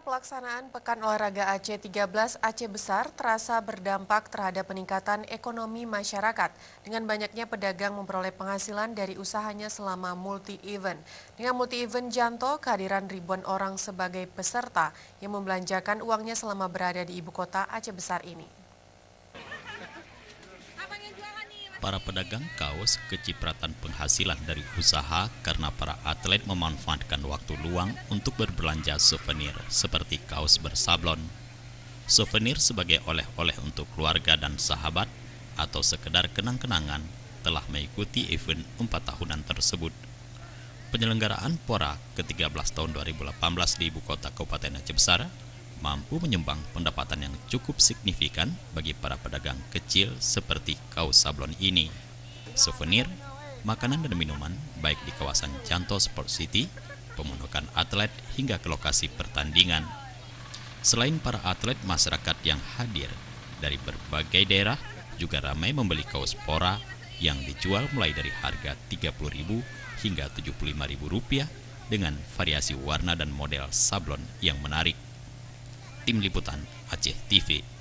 pelaksanaan Pekan Olahraga Aceh 13 Aceh Besar terasa berdampak terhadap peningkatan ekonomi masyarakat dengan banyaknya pedagang memperoleh penghasilan dari usahanya selama multi-event. Dengan multi-event Janto, kehadiran ribuan orang sebagai peserta yang membelanjakan uangnya selama berada di ibu kota Aceh Besar ini. Para pedagang kaos kecipratan penghasilan dari usaha karena para atlet memanfaatkan waktu luang untuk berbelanja souvenir seperti kaos bersablon. Souvenir sebagai oleh-oleh untuk keluarga dan sahabat atau sekedar kenang-kenangan telah mengikuti event 4 tahunan tersebut. Penyelenggaraan PORA ke-13 tahun 2018 di ibu kota Kabupaten Aceh Besar mampu menyumbang pendapatan yang cukup signifikan bagi para pedagang kecil seperti kaos sablon ini. Souvenir, makanan dan minuman baik di kawasan Janto Sport City, pemundokan atlet hingga ke lokasi pertandingan. Selain para atlet, masyarakat yang hadir dari berbagai daerah juga ramai membeli kaos PORA yang dijual mulai dari harga Rp30.000 hingga Rp75.000 dengan variasi warna dan model sablon yang menarik. Tim Liputan Aceh TV.